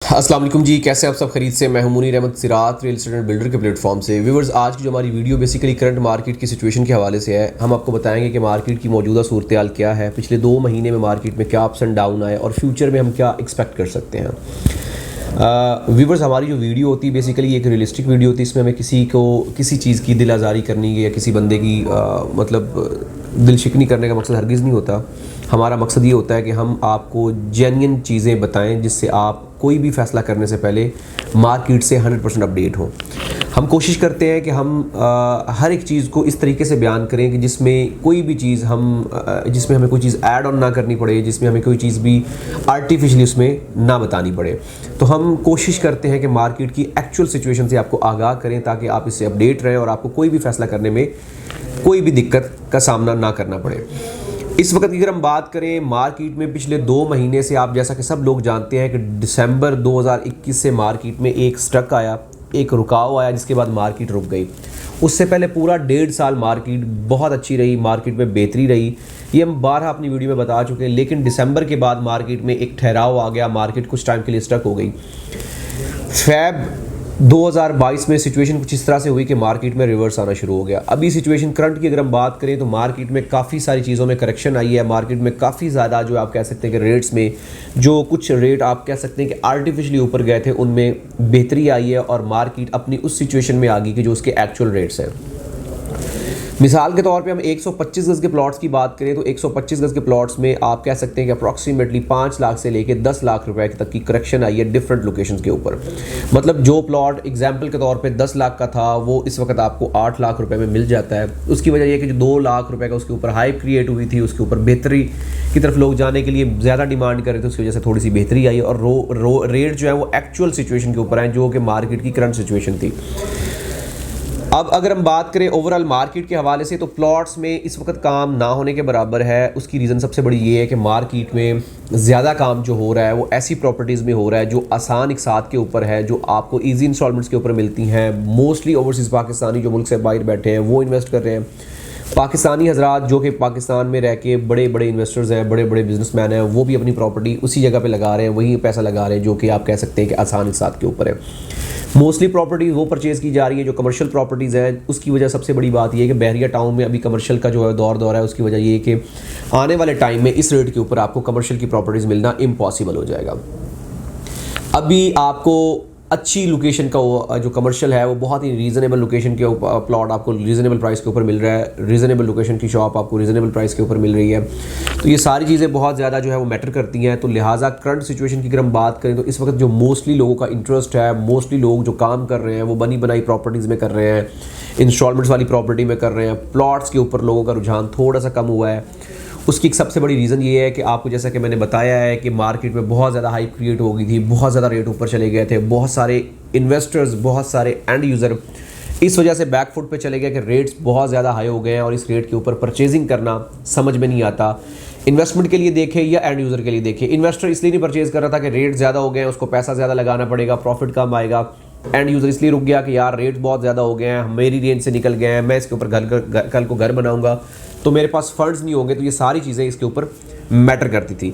अस्सलाम वालेकुम जी, कैसे आप सब खरीद से। मैं हूं मुनीर अहमद सिरात रियल एस्टेट एंड बिल्डर के प्लेटफॉर्म से। व्यूवर्स, आज की जो हमारी वीडियो बेसिकली करंट मार्केट की सिचुएशन के हवाले से है। हम आपको बताएंगे कि मार्केट की मौजूदा सूरत हाल क्या है, पिछले 2 महीने में मार्केट में क्या अप्स एंड डाउन आए और फ्यूचर में हम क्या एक्सपेक्ट कर सकते हैं। व्यूवर्स, हमारी जो वीडियो होती है बेसिकली एक रियलिस्टिक वीडियो होती है। इसमें हमें किसी को किसी चीज़ की दिल आज़ारी करनी है या किसी बंदे की दिल शिकनी करने का मकसद हरगिज़ नहीं होता। हमारा मकसद ये होता है कि हम आपको जेन्युइन चीज़ें बताएं जिससे आप कोई भी फ़ैसला करने से पहले मार्केट से 100% अपडेट हों। हम कोशिश करते हैं कि हम हर एक चीज़ को इस तरीके से बयान करें कि जिसमें कोई भी चीज़ जिसमें हमें कोई चीज़ ऐड ऑन ना करनी पड़े, जिसमें हमें कोई चीज़ भी आर्टिफिशियली उसमें ना बतानी पड़े। तो हम कोशिश करते हैं कि मार्केट की एक्चुअल सिचुएशन से आपको आगाह करें ताकि आप इससे अपडेट रहें और आपको कोई भी फ़ैसला करने में कोई भी दिक्कत का सामना ना करना पड़े। इस वक्त की अगर हम बात करें मार्केट में पिछले 2 महीने से, आप जैसा कि सब लोग जानते हैं कि दिसंबर 2021 से मार्केट में एक स्ट्रक आया, एक रुकाव आया, जिसके बाद मार्केट रुक गई। उससे पहले पूरा 1.5 साल मार्केट बहुत अच्छी रही, मार्केट में बेहतरी रही। ये हम 12 अपनी वीडियो में बता चुके हैं। लेकिन दिसंबर के बाद मार्केट में एक ठहराव आ गया, मार्केट कुछ टाइम के लिए स्ट्रक हो गई। फेब 2022 में सिचुएशन कुछ इस तरह से हुई कि मार्केट में रिवर्स आना शुरू हो गया। अभी सिचुएशन करंट की अगर हम बात करें तो मार्केट में काफ़ी सारी चीज़ों में करेक्शन आई है। मार्केट में काफ़ी ज़्यादा जो आप कह सकते हैं कि रेट्स में जो कुछ रेट आप कह सकते हैं कि आर्टिफिशियली ऊपर गए थे उनमें बेहतरी आई है और मार्केट अपनी उस सिचुएशन में आ गई कि जो उसके एक्चुअल रेट्स हैं। मिसाल के तौर पे हम 125 गज़ के प्लॉट्स की बात करें तो 125 गज़ के प्लॉट्स में आप कह सकते हैं कि अप्रॉक्सीमेटली 5 लाख से लेकर 10 लाख रुपए तक की करेक्शन आई है डिफरेंट लोकेशंस के ऊपर। मतलब जो प्लॉट एग्जांपल के तौर पे 10 लाख का था वो इस वक्त आपको 8 लाख रुपए में मिल जाता है। उसकी वजह यह कि जो 2 लाख रुपए का उसके ऊपर हाइप क्रिएट हुई थी, उसके ऊपर बेहतरी की तरफ लोग जाने के लिए ज़्यादा डिमांड कर रहे थे, उसकी वजह से थोड़ी सी बेहतरी आई और रेट जो है वो एक्चुअल सिचुएशन के ऊपर आए जो कि मार्केट की करंट सिचुएशन थी। अब अगर हम बात करें ओवरऑल मार्केट के हवाले से तो प्लॉट्स में इस वक्त काम ना होने के बराबर है। उसकी रीज़न सबसे बड़ी ये है कि मार्केट में ज़्यादा काम जो हो रहा है वो ऐसी प्रॉपर्टीज़ में हो रहा है जो आसान इकसात के ऊपर है, जो आपको इजी इंस्टॉलमेंट्स के ऊपर मिलती हैं। मोस्टली ओवरसीज़ पाकिस्तानी जो मुल्क से बाहर बैठे हैं वो इन्वेस्ट कर रहे हैं। पाकिस्तानी हजरात जो कि पाकिस्तान में रह के बड़े बड़े इन्वेस्टर्स हैं, बड़े बड़े बिजनेसमैन हैं, वो भी अपनी प्रॉपर्टी उसी जगह पे लगा रहे हैं, वहीं पैसा लगा रहे हैं जो कि आप कह सकते हैं कि आसान इकसात के ऊपर है। मोस्टली प्रॉपर्टीज़ वो परचेज़ की जा रही है जो कमर्शियल प्रॉपर्टीज़ है। उसकी वजह सबसे बड़ी बात यह है कि बहरिया टाउन में अभी कमर्शियल का जो है दौर है। उसकी वजह ये है कि आने वाले टाइम में इस रेट के ऊपर आपको कमर्शियल की प्रॉपर्टीज़ मिलना इम्पॉसिबल हो जाएगा। अभी आपको अच्छी लोकेशन का जो कमर्शियल है वो बहुत ही रीज़नेबल लोकेशन के प्लॉट आपको रीज़नेबल प्राइस के ऊपर मिल रहा है। रीज़नेबल लोकेशन की शॉप आपको रीज़नेबल प्राइस के ऊपर मिल रही है। तो ये सारी चीज़ें बहुत ज़्यादा जो है वो मैटर करती हैं। तो लिहाजा करंट सिचुएशन की अगर हम बात करें तो इस वक्त जो मोस्टली लोगों का इंटरेस्ट है, मोस्टली लोग जो काम कर रहे हैं वो बनी बनाई प्रॉपर्टीज़ में कर रहे हैं, इंस्टॉलमेंट्स वाली प्रॉपर्टी में कर रहे हैं। प्लॉट्स के ऊपर लोगों का रुझान थोड़ा सा कम हुआ है। उसकी एक सबसे बड़ी रीज़न ये है कि आपको जैसा कि मैंने बताया है कि मार्केट में बहुत ज़्यादा हाइप क्रिएट हो गई थी, बहुत ज़्यादा रेट ऊपर चले गए थे, बहुत सारे इन्वेस्टर्स, बहुत सारे एंड यूज़र इस वजह से बैकफुट पे चले गए कि रेट्स बहुत ज़्यादा हाई हो गए हैं और इस रेट के ऊपर परचेजिंग करना समझ में नहीं आता। इन्वेस्टमेंट के लिए देखें या एंड यूज़र के लिए देखें, इन्वेस्टर इसलिए नहीं परचेज़ कर रहा था कि रेट ज़्यादा हो गए हैं, उसको पैसा ज़्यादा लगाना पड़ेगा, प्रॉफिट कम आएगा। एंड यूज़र इसलिए रुक गया कि यार रेट बहुत ज़्यादा हो गए हैं, मेरी रेंज से निकल गए हैं, मैं इसके ऊपर कल को घर बनाऊंगा तो मेरे पास फंड्स नहीं होंगे। तो ये सारी चीज़ें इसके ऊपर मैटर करती थी।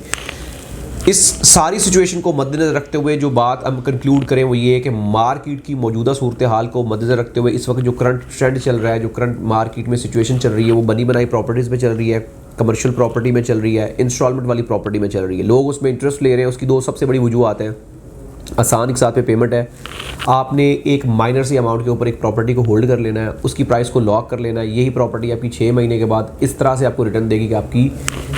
इस सारी सिचुएशन को मद्देनज़र रखते हुए जो बात हम कंक्लूड करें वो ये है कि मार्केट की मौजूदा सूरत हाल को मद्देनज़र रखते हुए इस वक्त जो करंट ट्रेंड चल रहा है, जो करंट मार्केट में सिचुएशन चल रही है वो बनी बनाई प्रॉपर्टीज़ में चल रही है, कमर्शियल प्रॉपर्टी में चल रही है, इंस्टॉलमेंट वाली प्रॉपर्टी में चल रही है। लोग उसमें इंटरेस्ट ले रहे हैं। उसकी 2 सबसे बड़ी वजूहत हैं। आसान एक साथ पे पेमेंट है, आपने एक माइनर सी अमाउंट के ऊपर एक प्रॉपर्टी को होल्ड कर लेना है, उसकी प्राइस को लॉक कर लेना है। यही प्रॉपर्टी आपकी 6 महीने के बाद इस तरह से आपको रिटर्न देगी कि आपकी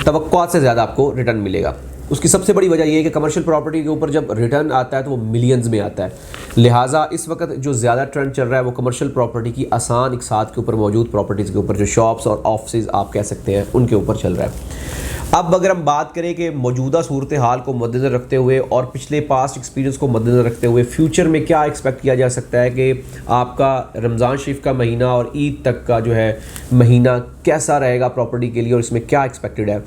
तवक्कुआत से ज़्यादा आपको रिटर्न मिलेगा। उसकी सबसे बड़ी वजह यह है कि कमर्शियल प्रॉपर्टी के ऊपर जब रिटर्न आता है तो वो मिलियंस में आता है। लिहाजा इस वक्त जो ज़्यादा ट्रेंड चल रहा है वो कमर्शियल प्रॉपर्टी की आसान एक साथ के ऊपर मौजूद प्रॉपर्टीज़ के ऊपर, जो शॉप्स और ऑफिस आप कह सकते हैं उनके ऊपर चल रहा है। अब अगर हम बात करें कि मौजूदा सूरत हाल को मद्देनज़र रखते हुए और पिछले पास्ट एक्सपीरियंस को मद्देनज़र रखते हुए फ्यूचर में क्या एक्सपेक्ट किया जा सकता है कि आपका रमज़ान शरीफ का महीना और ईद तक का जो है महीना कैसा रहेगा प्रॉपर्टी के लिए और इसमें क्या एक्सपेक्टेड है।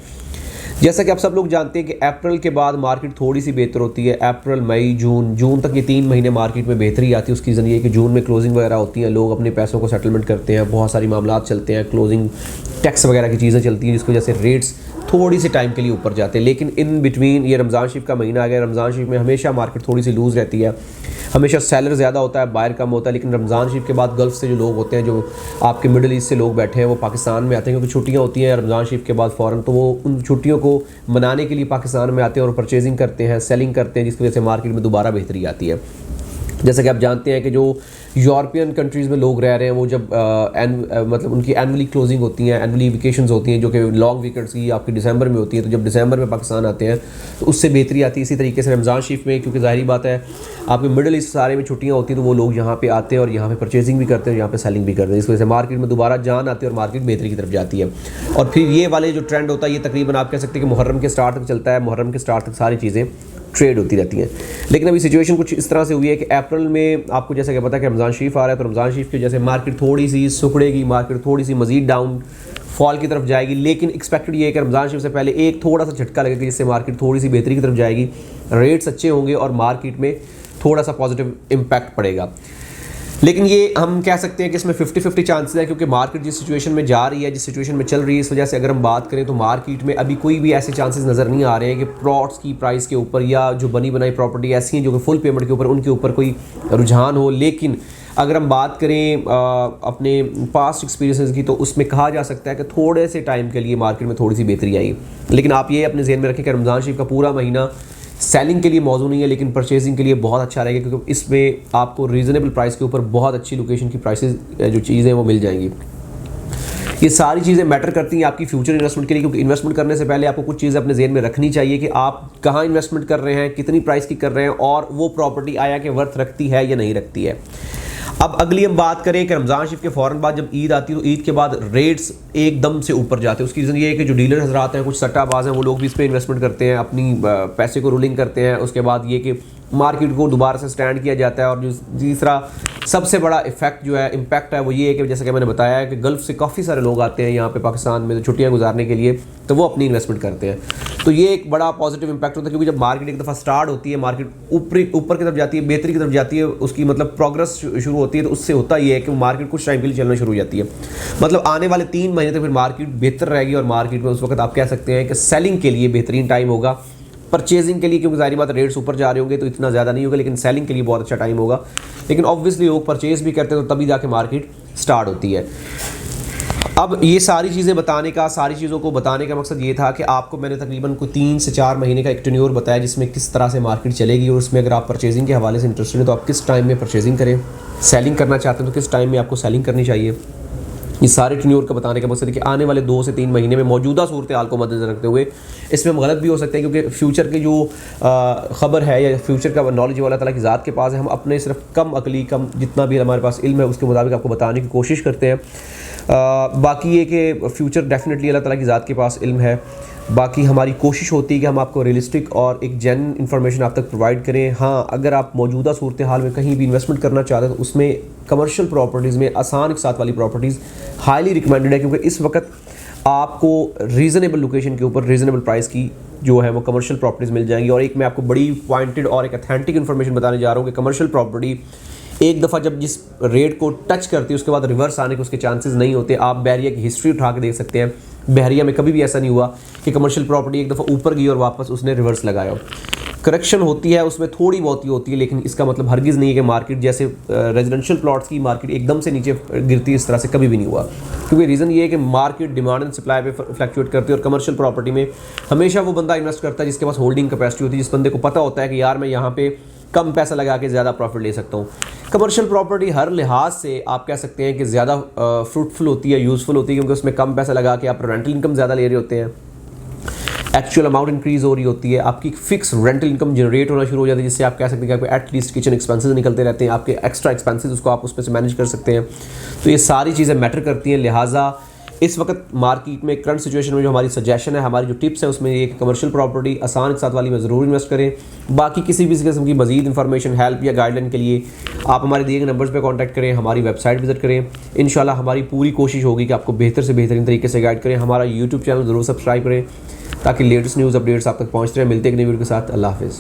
जैसा कि आप सब लोग जानते हैं कि अप्रैल के बाद मार्केट थोड़ी सी बेहतर होती है। अप्रैल, मई, जून तक ये 3 महीने मार्केट में बेहतरी आती है। उसकी रीज़न ये है कि जून में क्लोजिंग वगैरह होती हैं, लोग अपने पैसों को सेटलमेंट करते हैं, बहुत सारी मामलात चलते हैं, क्लोजिंग टैक्स वगैरह की चीज़ें चलती हैं, जिसकी वजह से रेट्स थोड़ी सी टाइम के लिए ऊपर जाते हैं। लेकिन इन बिटवीन ये रमज़ान शरीफ का महीना आ गया। रमज़ान शरीफ में हमेशा मार्केट थोड़ी सी लूज़ रहती है, हमेशा सेलर ज़्यादा होता है, बायर कम होता है। लेकिन रमज़ान शरीफ के बाद गल्फ़ से जो लोग होते हैं, जो आपके मिडिल ईस्ट से लोग बैठे हैं, वो पाकिस्तान में आते हैं क्योंकि छुट्टियाँ होती हैं रमज़ान शरीफ के बाद फ़ौरन, तो वो उन छुट्टियों को मनाने के लिए पाकिस्तान में आते हैं और परचेजिंग करते हैं, सेलिंग करते हैं, जिसकी वजह से मार्केट में दोबारा बेहतरी आती है। जैसा कि आप जानते हैं कि जो यूरोपियन कंट्रीज़ में लोग रह रहे हैं, वो जब मतलब उनकी एनुअली क्लोजिंग होती हैं, एनुअली वेकेशंस होती हैं, जो कि लॉन्ग वीकेंड्स की आपकी दिसंबर में होती है, तो जब दिसंबर में पाकिस्तान आते हैं तो उससे बेहतरी आती है। इसी तरीके से रमज़ान शरीफ में, क्योंकि ज़ाहिर बात है आपके मिडिल ईस्ट सारे में छुट्टियाँ होती हैं, तो वो लोग यहाँ पे आते हैं और यहाँ पे परचेजिंग भी करते हैं, यहाँ पे सेलिंग भी करते हैं। इस वजह से मार्केट में दोबारा जान आती है और मार्केट बेहतरी की तरफ जाती है। और फिर ये वाले जो ट्रेंड होता है, ये तकरीबन आप कह सकते हैं कि मुहर्रम के स्टार्ट तक चलता है। मुहर्रम के स्टार्ट तक सारी चीज़ें ट्रेड होती रहती हैं। लेकिन अभी सिचुएशन कुछ इस तरह से हुई है कि अप्रैल में आपको जैसा कि पता है कि रमज़ान शरीफ आ रहा है, तो रमज़ान शरीफ की वजह से मार्केट थोड़ी सी सुकड़ेगी, मार्केट थोड़ी सी मज़ीद डाउन फॉल की तरफ जाएगी। लेकिन एक्सपेक्टेड ये है कि रमज़ान शरीफ से पहले एक थोड़ा सा झटका लगेगा, जिससे मार्केट थोड़ी सी बेहतरी की तरफ जाएगी, रेट्स अच्छे होंगे और मार्केट में थोड़ा सा पॉजिटिव इम्पैक्ट पड़ेगा। लेकिन ये हम कह सकते हैं कि इसमें 50-50 चांसेस है, क्योंकि मार्केट जिस सिचुएशन में जा रही है, जिस सिचुएशन में चल रही है, इस वजह से अगर हम बात करें तो मार्केट में अभी कोई भी ऐसे चांसेस नज़र नहीं आ रहे हैं कि प्लॉट्स की प्राइस के ऊपर या जो बनी बनाई प्रॉपर्टी ऐसी हैं जो कि फुल पेमेंट के ऊपर, उनके ऊपर कोई रुझान हो। लेकिन अगर हम बात करें अपने पास्ट एक्सपीरियंसेस की, तो उसमें कहा जा सकता है कि थोड़े से टाइम के लिए मार्केट में थोड़ी सी बेहतरी आई। लेकिन आप ये अपने ज़हन में रखें कि रमज़ान शरीफ का पूरा महीना सेलिंग के लिए मौजूद नहीं है, लेकिन परचेजिंग के लिए बहुत अच्छा रहेगा, क्योंकि इसमें आपको रीज़नेबल प्राइस के ऊपर बहुत अच्छी लोकेशन की प्राइसेस जो चीज़ें वो मिल जाएंगी। ये सारी चीज़ें मैटर करती हैं आपकी फ्यूचर इन्वेस्टमेंट के लिए, क्योंकि इन्वेस्टमेंट करने से पहले आपको कुछ चीज़ें अपने ज़हन में रखनी चाहिए कि आप कहाँ इन्वेस्टमेंट कर रहे हैं, कितनी प्राइस की कर रहे हैं, और वो प्रॉपर्टी आया कि वर्थ रखती है या नहीं रखती है। अब अगली हम बात करें कि रमज़ान शरीफ के फ़ौरन बाद जब ईद आती है, तो ईद के बाद रेट्स एकदम से ऊपर जाते हैं। उसकी रीज़न ये है कि जो डीलर हजरात हैं, कुछ सट्टाबाज हैं, वो लोग भी इस पर इन्वेस्टमेंट करते हैं, अपनी पैसे को रूलिंग करते हैं। उसके बाद ये कि मार्केट को दोबारा से स्टैंड किया जाता है। और जो तीसरा सबसे बड़ा इफेक्ट जो है, इम्पैक्ट है, वो ये है कि जैसा कि मैंने बताया है कि गल्फ़ से काफ़ी सारे लोग आते हैं यहाँ पे पाकिस्तान में छुट्टियाँ गुजारने के लिए, तो वो अपनी इन्वेस्टमेंट करते हैं। तो ये एक बड़ा पॉजिटिव इम्पैक्ट होता है, क्योंकि जब मार्केट एक दफ़ा स्टार्ट होती है, मार्केट ऊपर की तरफ जाती है, बेहतरी की तरफ जाती है, उसकी मतलब प्रोग्रेस शुरू होती है, तो उससे होता ये है कि मार्केट कुछ टाइम के लिए चलना शुरू हो जाती है। मतलब आने वाले 3 महीने तक फिर मार्केट बेहतर रहेगी और मार्केट में उस वक्त आप कह सकते हैं कि सेलिंग के लिए बेहतरीन टाइम होगा। परचेजिंग के लिए क्योंकि जाहिर बात रेट्स ऊपर जा रहे होंगे तो इतना ज़्यादा नहीं होगा, लेकिन सेलिंग के लिए बहुत अच्छा टाइम होगा। लेकिन ऑब्वियसली लोग परचेज भी करते हैं, तो तभी जाके मार्केट स्टार्ट होती है। अब ये सारी चीज़ें बताने का, सारी चीज़ों को बताने का मकसद ये था कि आपको मैंने तकरीबन कोई 3 से 4 महीने का एक टेन्योर बताया, जिसमें किस तरह से मार्केट चलेगी, और उसमें अगर आप परचेजिंग के हवाले से इंटरेस्टेड हैं तो आप किस टाइम में परचेजिंग करें, सेलिंग करना चाहते हैं तो किस टाइम में आपको सेलिंग करनी चाहिए। ये सारे टेन्योर का बताने का मकसद है कि आने वाले 2 से 3 महीने में मौजूदा सूरत हाल को मद्देनजर रखते हुए, इसमें हम गलत भी हो सकते हैं, क्योंकि फ्यूचर की जो ख़बर है या फ्यूचर का नॉलेज अल्लाह ताला की ज़ात के पास है। हम अपने सिर्फ कम अकली, कम जितना भी हमारे पास इल्म है उसके मुताबिक आपको बताने की कोशिश करते हैं। बाकी ये कि फ़्यूचर डेफिनेटली अल्लाह ताला की ज़ात के पास इल्म है। बाकी हमारी कोशिश होती है कि हम आपको रियलिस्टिक और एक जेन्युइन इन्फॉर्मेशन आप तक प्रोवाइड करें। हाँ, अगर आप मौजूदा सूरत हाल में कहीं भी इन्वेस्टमेंट करना चाहते हैं तो उसमें कमर्शियल प्रॉपर्टीज़ में आसान एक साथ वाली प्रॉपर्टीज़ हाईली रिकमेंडेड है, क्योंकि इस वक्त आपको रीज़नेबल लोकेशन के ऊपर रीज़नेबल प्राइस की जो है वो कमर्शियल प्रॉपर्टीज़ मिल जाएंगी। और एक मैं आपको बड़ी पॉइंटेड और एक अथेंटिक इन्फॉर्मेशन बताने जा रहा हूँ कि कमर्शियल प्रॉपर्टी एक दफ़ा जब जिस रेट को टच करती है उसके बाद रिवर्स आने के उसके चांसेस नहीं होते। आप बहरिया की हिस्ट्री उठा के देख सकते हैं, बहरिया में कभी भी ऐसा नहीं हुआ कि कमर्शियल प्रॉपर्टी एक दफ़ा ऊपर गई और वापस उसने रिवर्स लगाया। करेक्शन होती है, उसमें थोड़ी बहुत ही होती है, लेकिन इसका मतलब हरगिज़ नहीं है कि मार्केट जैसे रेजिडेंशियल प्लॉट्स की मार्केट एकदम से नीचे गिरती, इस तरह से कभी भी नहीं हुआ। क्योंकि रीज़न ये है कि मार्केट डिमांड एंड सप्लाई पे फ्लक्चुएट करती है, और कमर्शियल प्रॉपर्टी में हमेशा वो बंदा इन्वेस्ट करता है जिसके पास होल्डिंग कैपेसिटी होती है, जिस बंदे को पता होता है कि यार मैं यहाँ पे कम पैसा लगा के ज़्यादा प्रॉफिट ले सकता हूँ। कमर्शियल प्रॉपर्टी हर लिहाज से आप कह सकते हैं कि ज़्यादा फ्रूटफुल होती है, यूज़फुल होती है, क्योंकि उसमें कम पैसा लगा के आप रेंटल इनकम ज़्यादा ले रहे होते हैं, एक्चुअल अमाउंट इंक्रीज़ हो रही होती है, आपकी फिक्स रेंटल इनकम जनरेट होना शुरू हो जाती है, जिससे आप कह सकते हैं कि आपके एटलीस्ट किचन एक्सपेंसेस निकलते रहते हैं, आपके एक्स्ट्रा एक्सपेंसेस उसको आप उस पर से मैनेज कर सकते हैं। तो ये सारी चीज़ें मैटर करती हैं। लिहाजा इस वक्त मार्केट में करंट सिचुएशन में जो हमारी सजेशन है, हमारी जो टिप्स है, उसमें ये कमर्शियल प्रॉपर्टी आसान के साथ वाली में ज़रूर इन्वेस्ट करें। बाकी किसी भी किस्म की मजीद इन्फॉर्मेशन, हेल्प या गाइडलाइन के लिए आप हमारे दिए गए नंबर्स पर कॉन्टैक्ट करें, हमारी वेबसाइट विजिट करें। इंशाल्लाह हमारी पूरी कोशिश होगी कि आपको बेहतर से बेहतरीन तरीके से गाइड करें। हमारा यूट्यूब चैनल ज़रूर सब्सक्राइब करें ताकि लेटेस्ट न्यूज़ अपडेट्स आप तक पहुँचते रहें। मिलते हैं एक नई वीडियो के साथ। अल्लाह हाफिज़।